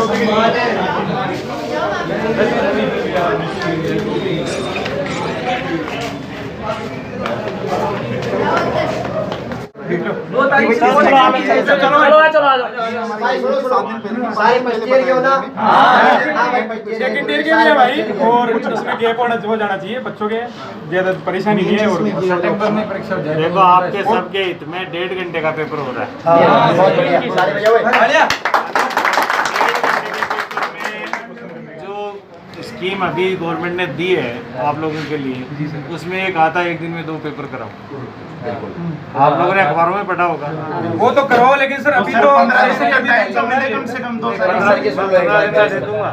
Second year के भी है भाई, और उसमें गैप हो जाना चाहिए, बच्चों के ज्यादा परेशानी नहीं है। और सितंबर में परीक्षा हो जाएगी। देखो आपके सबके हित में 1.5 घंटे का पेपर हो रहा है। जो स्कीम अभी गवर्नमेंट ने दी है आप लोगों के लिए, उसमें एक आता है 1 दिन में 2 पेपर कराओ। आप लोगों ने अखबारों में पढ़ा होगा, वो तो करवाओ, लेकिन सर अभी तो 15 से कम 2 दूंगा।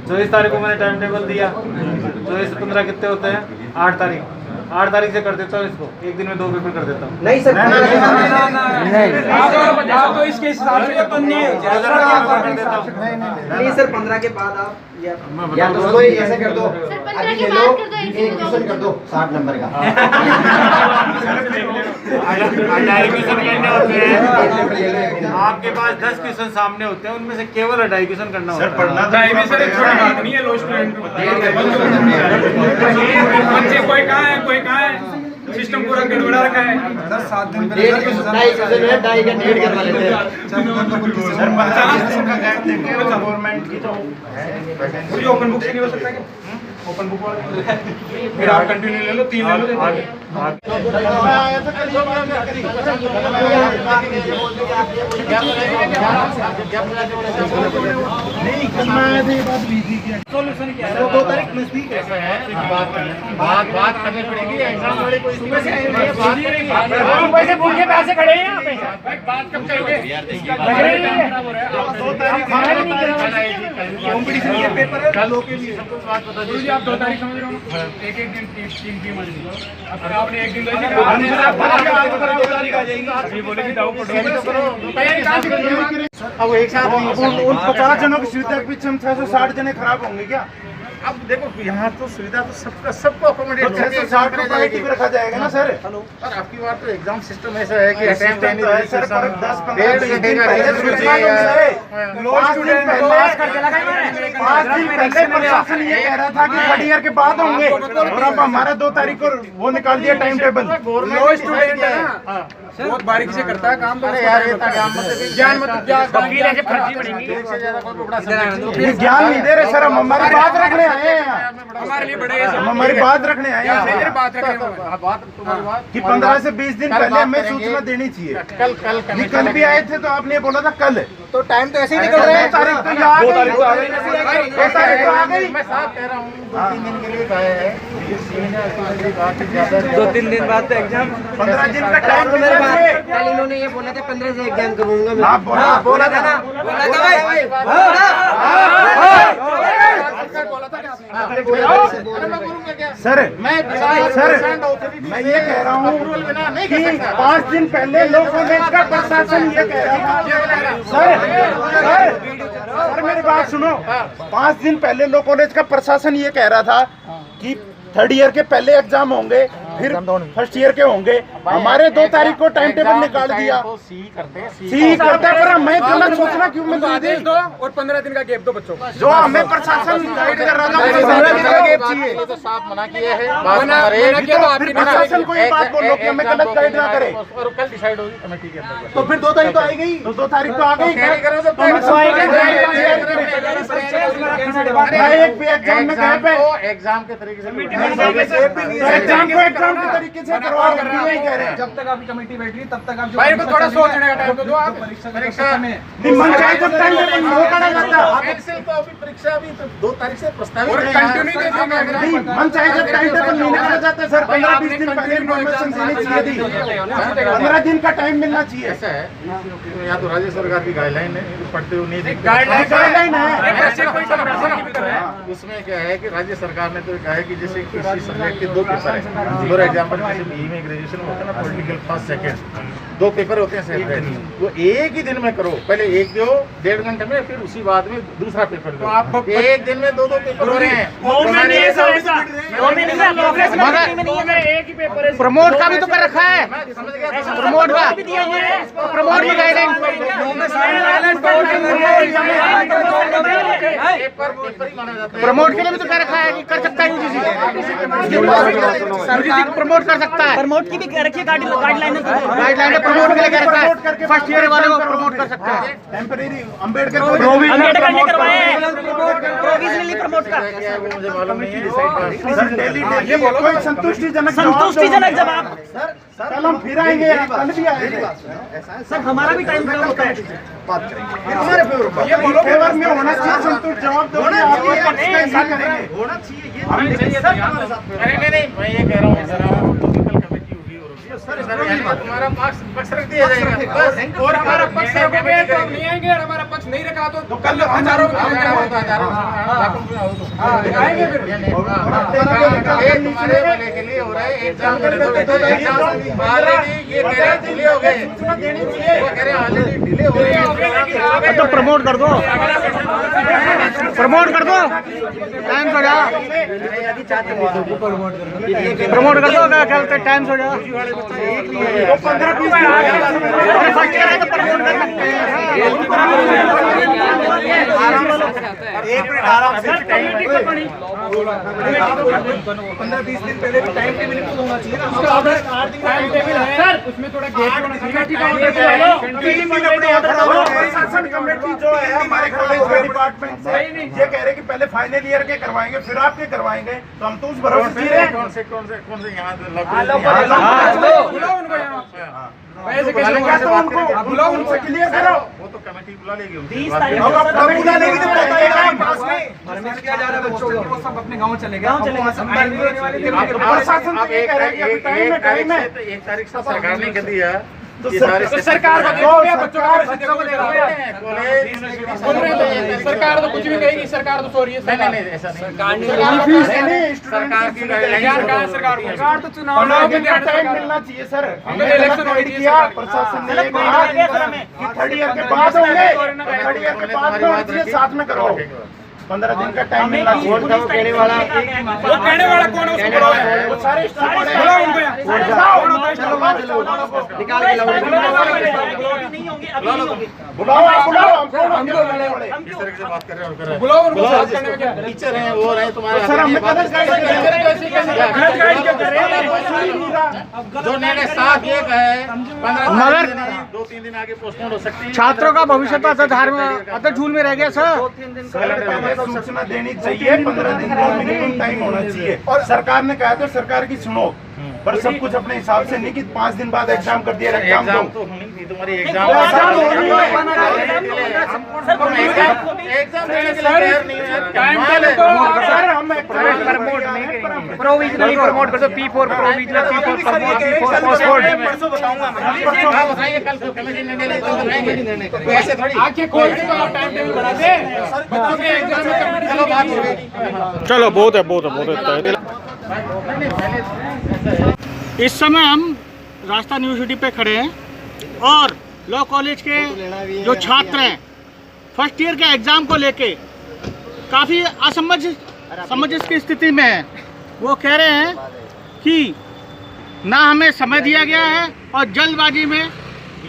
24 तारीख को मैंने टाइम टेबल दिया, 24 से 15 कितने होते हैं? 8 तारीख से कर देता हूँ इसको, 1 दिन में 2 पेपर कर देता हूँ। नहीं सर, आप तो इसके हिसाब से तो नहीं सर 15 के बाद आप या तो ऐसे कर दो, अभी ले लो, एक क्वेश्चन कर दो 60 नंबर का। एडमिशन करने होते हैं, आपके पास 10 क्वेश्चन सामने होते हैं, उनमें से केवल एडमिशन करना होता है। एडमिशन एक छोटी बात नहीं है, लो स्टूडेंट बच्चे कोई कहाँ है, कोई कहाँ है, सिस्टम पूरा गड़बड़ा रखा है। 7 दिन ढाई का डेढ़ करवा लेते हैं। गवर्नमेंट की तो पूरी ओपन बुक से नहीं हो सकता क्या? ओपन बुक वाला फिर आप कंटिन्यू ले लो, 3 ले लो। सोल्यूशन क्या है? 2 तारीख नजदीक ऐसा है, बात करनी पड़ेगी। एग्जाम वाले कोई सुबह से बात करेंगे, पैसे भूल के पैसे खड़े हैं यहाँ पे, बात कब करोगे? 2 तारीख कॉम्पिटिशन के पेपर है, कल के लिए सबको बात बता दीजिए। आप 2 तारीख समझ रहे हो ना? एक दिन 3 टीम आ जाएगी। अब आपने एक दिन अब एक साथ उन 50 जनों की सुविधा के पीछे हम 660 जने खराब होंगे क्या? अब देखो यहाँ तो सुविधा तो सबको अकोमोडेट 660 को प्रायोरिटी पे रखा जाएगा ना सर। और आपकी बात तो एग्जाम सिस्टम ऐसा है कि अटेम्प्ट देने वाले सर 10-15 दिन पहले प्रशासन ये कह रहा था कि 3rd ईयर के बाद होंगे, और अब हमारा 2 तारीख को वो निकाल दिया टाइम टेबल। लो स्टूडेंट है ना, बहुत बारीकी से करता है काम। तो यार ये ज्ञान मत ज्ञान नहीं दे रहे सर, हम हमारी बात रखने आए हैं, हमारे लिए बड़े हम हमारी बात रखने आए हैं कि 15 से 20 दिन पहले हमें सूचना देनी चाहिए। कल भी आए थे तो आपने बोला था कल, तो टाइम तो ऐसे ही निकल रहा है। 2 तारीख तो आ गई। मैं साफ कह रहा हूँ 2-3 दिन के लिए आए हैं, 2-3 दिन बाद तो एग्जाम, 15 दिन का टाइम तो मेरे पास। कल इन्होंने ये बोला था 15 से एग्जाम करूंगा मैं। बोला था ना, सर मैं ये कह रहा हूँ कि 5 दिन पहले लोक कॉलेज का प्रशासन ये कह रहा था। सर मेरी बात सुनो, 5 दिन पहले लोक कॉलेज का प्रशासन ये कह रहा था कि 3rd ईयर के पहले एग्जाम होंगे, फिर 1st ईयर के होंगे। हमारे 2 तारीख को टाइम टेबल निकाल दिया। सी करते पर मैं गलत सोचना क्यों? मैं आदेश दो और 15 दिन का गैप दो बच्चों को, जो हमें प्रशासन गाइड कर रहा था, 15 दिन का गैप चाहिए। तो साफ मना किया है, प्रशासन को ये बात बोलो कि हमें गलत गाइड ना करे। और कल डिसाइड होगी कमेटी के अंदर, तो फिर 2 तारीख तो आई गई, तो 2 तारीख तो आ गई। एक भी एग्जाम में गैप है, एग्जाम के तरीके से एग्जाम को एग्जाम के तरीके से करवा रहे हैं। जब तक आपकी कमेटी बैठ रही तब तक आप भाई को थोड़ा सोचने का टाइम तो दो। आप परीक्षा में मन चाहे जब टाइम टेबल हो करा जाता है, परीक्षा अभी 2 तारीख से प्रस्तावित है, कंटिन्यू दे देंगे। मन चाहे जब टाइम टेबल नहीं निकाला जाता सर, 15-20 दिन पहले इन्फॉर्मेशन देनी चाहिए थी, 15 दिन का टाइम मिलना चाहिए। ऐसा है या तो राज्य सरकार की गाइडलाइन है, पढ़ते हुए नहीं गाइडलाइन है, उसमें क्या है कि राज्य सरकार ने तो कहा है कि जैसे किसी सब्जेक्ट के 2 पेपर है, फॉर एग्जाम्पल जैसे बीई में ग्रेजुएशन होता है ना, पॉलिटिकल 1st 2nd 2 पेपर होते हैं सेपरेट, वो एक ही दिन में करो। पहले एक दो 1.5 घंटे में, फिर उसी बाद में दूसरा पेपर दो। आपको एक दिन में 2 पेपर हो रहे हैं। एक ही पेपर है। प्रमोट का भी तो कर रखा है, प्रमोट का, प्रमोट में गाइडलाइन प्रमोट के लिए भी तो कह रखा है कि कर सकता है यूजीसी प्रमोट कर सकता है। प्रमोट की भी कह रखी है गाइडलाइन गाइडलाइन प्रमोट के लिए कह रखा है, फर्स्ट ईयर वाले को प्रमोट कर सकता है। टेम्परेरी अम्बेडकर को ने करवाए प्रोविजनली प्रमोट का कोई संतुष्टिजनक जवाब। कल हम फिर आएंगे, कल भी आएंगे सर हमारा भी टाइम खराब होता है। हमारे फेवर में होना चाहिए, संतुष्ट जवाब दो होना चाहिए। नहीं मैं ये कह रहा हूँ सर हमारा पक्ष रख दिया जाएगा बस, और हमारा पक्ष रखोगे तो हम नहीं आएंगे, और हमारा पक्ष नहीं रखा तो कल हजारों आएंगे फिर। तुम्हारे भले के लिए हो रहा है, एग्जाम ऑलरेडी ये कह रहे हैं डिले हो गए, वो कह रहे हैं ऑलरेडी डिले हो गए, तो प्रमोट कर दो, प्रमोट कर दो, टाइम से जा प्रमोट कर दो, क्या कहते टाइम से जा 15-20 फर्स्ट ईयर है तो प्रमोट कर सकते हैं। एक मिनट आराम से 15-20 दिन पहले टाइम टेबल होना चाहिए ना, टाइम टेबल है सर, उसमें थोड़ा गैप होना चाहिए। प्रशासन कमेटी जो है हमारे कॉलेज के डिपार्टमेंट से ये कह रहे कि पहले फाइनल ईयर के करवाएंगे फिर आपके करवाएंगे, तो हम तो उस भरोसे जी रहे हैं। कौन से यहाँ पैसे कैसे बुलाओ, उनसे क्लियर करो, वो तो कमेटी बुला लेगी, 20 तारीख अब आप कब बुला लेगी तो बताइएगा पास में किया जा रहा है बच्चों को, वो सब अपने गाँव चले गए। प्रशासन तो ये कह रहा है कि टाइम है 1 तारीख से सरकार ने कर दिया तो सरकार सरकार तो कुछ भी कहेगी, सरकार तो सो रही है। नहीं ऐसा नहीं, सरकार की सरकार तो चुनाव टाइम मिलना चाहिए सर। हमने इलेक्शन किया, प्रशासन ने कहा कि थर्ड ईयर के बाद होंगे, थर्ड ईयर के बाद में होना चाहिए, साथ में करो। 15 दिन का टाइम मिलना चाहिए। कहने वाला कौन है? वो सारे बुलाओ उनको यहाँ। निकाल के लाओ, नहीं होंगे अभी नहीं होंगे। बुलाओ हमको इस तरह से बात कर रहे हैं, बुलाओ उनको। बात करने में क्या टीचर हैं, वो रहे तुम्हारे सर, हमने गलत गाइड जो निर्णय साफ ये है 15 दिन 2-3 दिन आगे पोस्टपोन हो सकती है। छात्रों का भविष्य तो अतधार में झूल में रह गया सर। सूचना देनी चाहिए, 15 दिन का मिनिमम टाइम होना चाहिए। और सरकार ने कहा था सरकार की सुनो, पर सब कुछ अपने हिसाब से नहीं कि 5 दिन बाद एग्जाम कर दिया। एग्जाम तो होनी थी तुम्हारी, एग्जाम एग्जाम देने के लिए तैयार नहीं है। टाइम सर हम प्रोविजनली प्रमोट कर दो, P4 प्रोविजनल, P4 पोस्टपोर्ट। आप बताइए कल कमेटी निर्णय लेगी तो बनाएंगे, ऐसे थोड़ी आंखें खोल के तो आप टाइम टेबल बना दे बच्चों के एग्जाम में। चलो बात हो गई, चलो बहुत है। इस समय हम राजस्थान यूनिवर्सिटी पे खड़े हैं और लॉ कॉलेज के जो छात्र हैं फर्स्ट ईयर के एग्ज़ाम को लेके काफ़ी असमंजस की स्थिति में हैं। वो कह रहे हैं कि ना हमें समय दिया गया है और जल्दबाजी में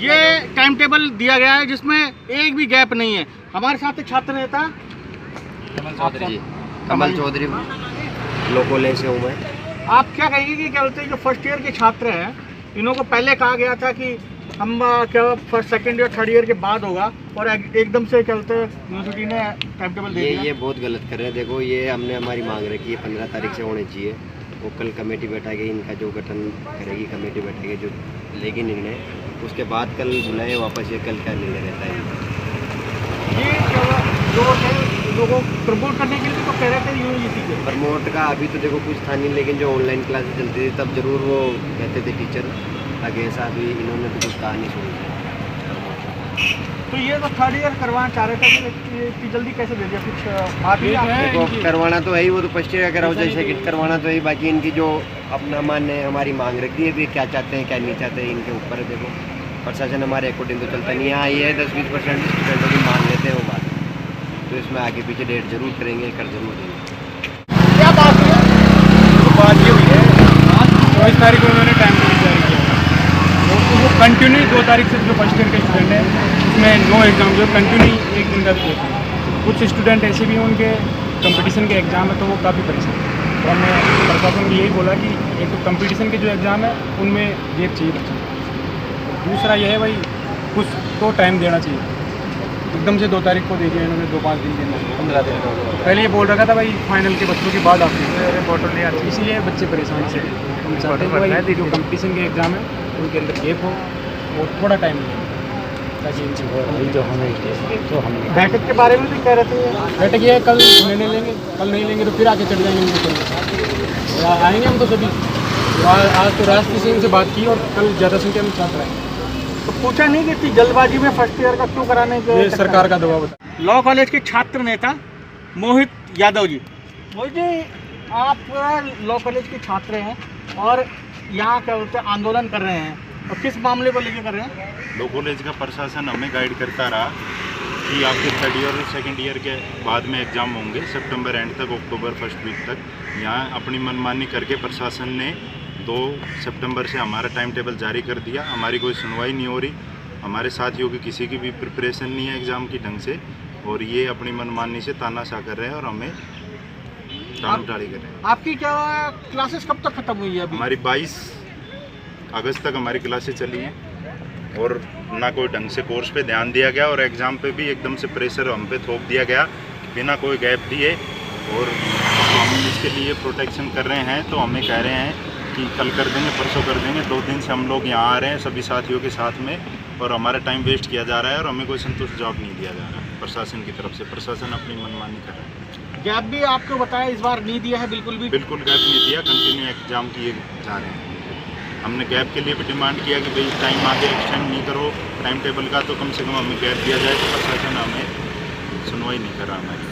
ये टाइम टेबल दिया गया है जिसमें एक भी गैप नहीं है। हमारे साथ एक छात्र नेता कमल चौधरी लॉ कॉलेज से हूँ मैं। आप क्या कहेंगे कि क्या बोलते हैं जो फर्स्ट ईयर के छात्र हैं इन्हों को पहले कहा गया था कि हम क्या फर्स्ट सेकंड या थर्ड ईयर के बाद होगा और एकदम से क्या बोलते हैं यूनिवर्सिटी ने टाइम टेबल दे दिया। ये बहुत गलत कर रहे हैं। देखो ये हमने हमारी मांग रखी है 15 तारीख से होने चाहिए। वो कल कमेटी बैठाएगी, इनका जो गठन करेगी कमेटी बैठाएगी, जो लेगी निर्णय, उसके बाद कल बुलाए वापस। ये कल क्या निर्णय रहता है ये जो है लोगों को प्रमोट करने के लिए तो कह रहे थे यूनिवर्सिटी के प्रमोट का अभी तो देखो कुछ था नहीं, लेकिन जो ऑनलाइन क्लासेस चलती थी तब जरूर वो कहते थे टीचर। आगे ऐसा अभी इन्होंने तो कुछ कहा नहीं सुनी। तो ये तो थर्ड ईयर करवाना चाह रहे थे, इतनी जल्दी कैसे दे दिया? कुछ बात ही देखो करवाना तो है ही, वो तो फर्स्ट ईयर का कराओ चाहे सेकंड करवाना तो है ही। बाकी इनकी जो अपना मान्य हमारी मांग रख दी है, वे क्या चाहते हैं क्या नहीं चाहते हैं इनके ऊपर है। देखो प्रशासन हमारे अकॉर्डिंग तो चलता नहीं। हाँ ये 10-20% स्टूडेंटों की मान लेते हैं वो बात, तो इसमें आगे पीछे डेट जरूर करेंगे, कर जरूर देंगे। क्या बात हुई? तो बात ये हुई है 24 तारीख को उन्होंने टाइम टेबल जारी किया तो वो कंटिन्यू 2 तारीख से जो फर्स्ट ईयर के स्टूडेंट हैं उसमें नो एग्जाम जो कंटिन्यू एक दिन का दिए थे। कुछ स्टूडेंट ऐसे भी हैं उनके कंपटीशन के एग्ज़ाम है तो वो काफ़ी परेशान हैं। तो हमने प्रशासन को यही बोला कि एक तो कंपटीशन के जो एग्ज़ाम है उनमें गेप चाहिए बच्चों को। दूसरा यह है भाई कुछ तो टाइम देना चाहिए। एकदम से 2 तारीख को दे दिया इन्होंने, 2-5 दिन देना, 15 दिन। पहले ये बोल रखा था भाई फाइनल के बच्चों की बाद आती है, इसीलिए बच्चे परेशान से। हम चाहते हैं कि भाई जो कंपटीशन के एग्ज़ाम है उनके अंदर गेप हो और थोड़ा टाइम मिले ताकि बैठक के बारे में भी कह रहे थे। बैठक ये कल निर्णय लेंगे, कल नहीं लेंगे तो फिर आके चढ़ जाएंगे उनको आएंगे हम तो सभी। आज तो राष्ट्रीय सिंह से बात की और कल ज़्यादा संख्या में छात्र आएंगे। तो पूछा नहीं कि इतनी जल्दबाजी में फर्स्ट ईयर का क्यों कराने के? ये सरकार का दबाव होता है। लॉ कॉलेज के छात्र नेता मोहित यादव जी। मोहित जी, आप लॉ कॉलेज के छात्र हैं और यहाँ क्या बोलते हैं आंदोलन कर रहे हैं, और किस मामले को लेकर कर रहे हैं? लॉ कॉलेज का प्रशासन हमें गाइड करता रहा कि आपके 3rd ईयर और 2nd ईयर के बाद में एग्ज़ाम होंगे सितंबर एंड तक, अक्टूबर 1st वीक तक। यहाँ अपनी मनमानी करके प्रशासन ने 2 सितंबर से हमारा टाइम टेबल जारी कर दिया। हमारी कोई सुनवाई नहीं हो रही, हमारे साथियों की किसी की भी प्रिपरेशन नहीं है एग्ज़ाम की ढंग से, और ये अपनी मनमानी से तानाशाह कर रहे हैं और हमें टालमटाली कर रहे हैं। आपकी क्या क्लासेस कब तक खत्म हुई है? अभी हमारी 22 अगस्त तक हमारी क्लासेस चली हैं और ना कोई ढंग से कोर्स पे ध्यान दिया गया, और एग्ज़ाम पे भी एकदम से प्रेशर हम पे थोप दिया गया बिना कोई गैप दिए। और हम इसके लिए प्रोटेक्शन कर रहे हैं, तो हमें कह रहे हैं कि कल कर देंगे, परसों कर देंगे। 2 दिन से हम लोग यहाँ आ रहे हैं सभी साथियों के साथ में, और हमारा टाइम वेस्ट किया जा रहा है और हमें कोई संतुष्ट जवाब नहीं दिया जा रहा है प्रशासन की तरफ से। प्रशासन अपनी मनमानी कर रहा है। गैप भी आपको बताया इस बार नहीं दिया है? बिल्कुल भी बिल्कुल गैप नहीं दिया, कंटिन्यू एग्ज़ाम किए जा रहे हैं। हमने गैप के लिए भी डिमांड किया कि भाई टाइम आगे एक्सटेंड नहीं करो टाइम टेबल का, तो कम से कम हमें गैप दिया जाए, तो प्रशासन हमें सुनवाई नहीं कर रहा हमारी।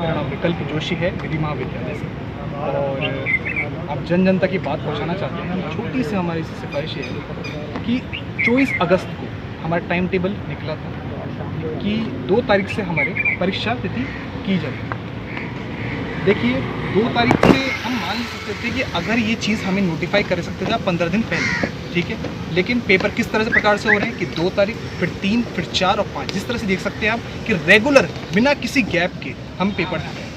मेरा नाम विकल्प जोशी है, विधि महाविद्यालय से, और आप जन जनता की बात पहुंचाना चाहते हैं। छोटी सी हमारी सिफारिश है कि 24 अगस्त को हमारा टाइम टेबल निकला था कि 2 तारीख से हमारे परीक्षा तिथि की जाएगी। देखिए 2 तारीख से हम मान सकते थे कि अगर ये चीज़ हमें नोटिफाई कर सकते थे 15 दिन पहले, ठीक है, लेकिन पेपर किस तरह से प्रकार से हो रहे हैं कि 2 तारीख, फिर 3, फिर 4 और 5, जिस तरह से देख सकते हैं आप कि रेगुलर बिना किसी गैप के हम पेपर दे रहे हैं।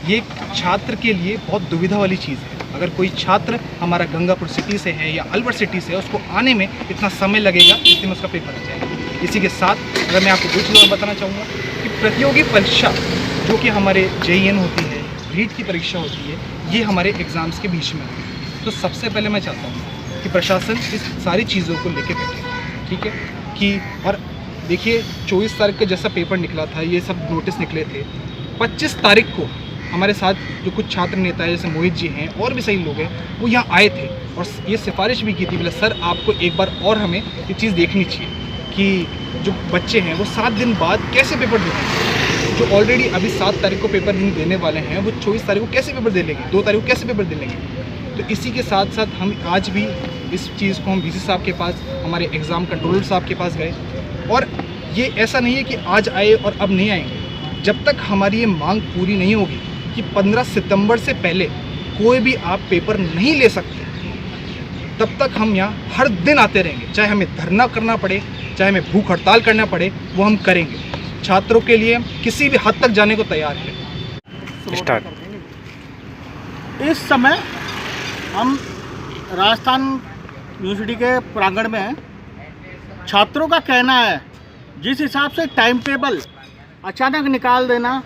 ये छात्र के लिए बहुत दुविधा वाली चीज़ है। अगर कोई छात्र हमारा गंगापुर सिटी से है या अलवर सिटी से है, उसको आने में इतना समय लगेगा जितने में उसका पेपर आ जाएगा। इसी के साथ अगर मैं आपको कुछ चीज़ और बताना चाहूँगा कि प्रतियोगी परीक्षा जो कि हमारे JEN होती है, रीट की परीक्षा होती है, ये हमारे एग्ज़ाम्स के बीच में है। तो सबसे पहले मैं चाहता हूँ कि प्रशासन इस सारी चीज़ों को लेके बैठे, ठीक है, कि और देखिए 24 तारीख का जैसा पेपर निकला था, ये सब नोटिस निकले थे। 25 तारीख को हमारे साथ जो कुछ छात्र नेता है जैसे मोहित जी हैं और भी सही लोग हैं, वो यहाँ आए थे और ये सिफारिश भी की थी, बोले सर आपको एक बार और हमें ये चीज़ देखनी चाहिए कि जो बच्चे हैं वो 7 दिन बाद कैसे पेपर देंगे। जो ऑलरेडी अभी 7 तारीख को पेपर नहीं देने वाले हैं, वो 24 तारीख को कैसे पेपर दे लेंगे, 2 तारीख को कैसे पेपर दे लेंगे। तो इसी के साथ साथ हम आज भी इस चीज़ को हम VC साहब के पास, हमारे एग्ज़ाम कंट्रोलर साहब के पास गए, और ये ऐसा नहीं है कि आज आए और अब नहीं आएंगे। जब तक हमारी ये मांग पूरी नहीं होगी कि 15 सितंबर से पहले कोई भी आप पेपर नहीं ले सकते, तब तक हम यहाँ हर दिन आते रहेंगे। चाहे हमें धरना करना पड़े, चाहे हमें भूख हड़ताल करना पड़े, वो हम करेंगे। छात्रों के लिए किसी भी हद तक जाने को तैयार है। स्टार्ट। इस समय हम राजस्थान यूनिवर्सिटी के प्रांगण में हैं। छात्रों का कहना है जिस हिसाब से टाइम टेबल अचानक निकाल देना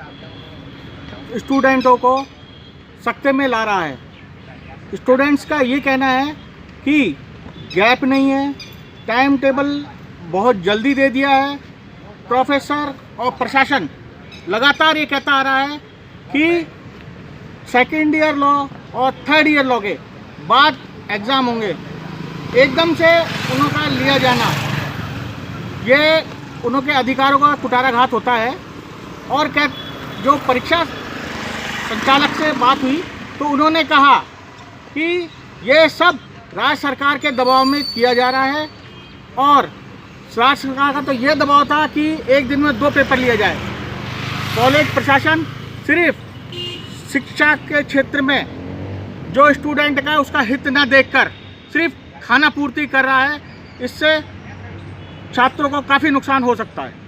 स्टूडेंटों को सकते में ला रहा है। स्टूडेंट्स का ये कहना है कि गैप नहीं है, टाइम टेबल बहुत जल्दी दे दिया है। प्रोफेसर और प्रशासन लगातार ये कहता आ रहा है कि 2nd ईयर लॉ और 3rd ईयर लॉ के बाद एग्ज़ाम होंगे। एकदम से उनका लिया जाना ये उनके अधिकारों का कुठाराघात होता है। और जो परीक्षा संचालक से बात हुई तो उन्होंने कहा कि ये सब राज्य सरकार के दबाव में किया जा रहा है, और राज्य सरकार का तो ये दबाव था कि एक दिन में 2 पेपर लिया जाए। कॉलेज प्रशासन सिर्फ शिक्षा के क्षेत्र में जो स्टूडेंट का उसका हित न देखकर सिर्फ खाना पूर्ति कर रहा है। इससे छात्रों को काफ़ी नुकसान हो सकता है।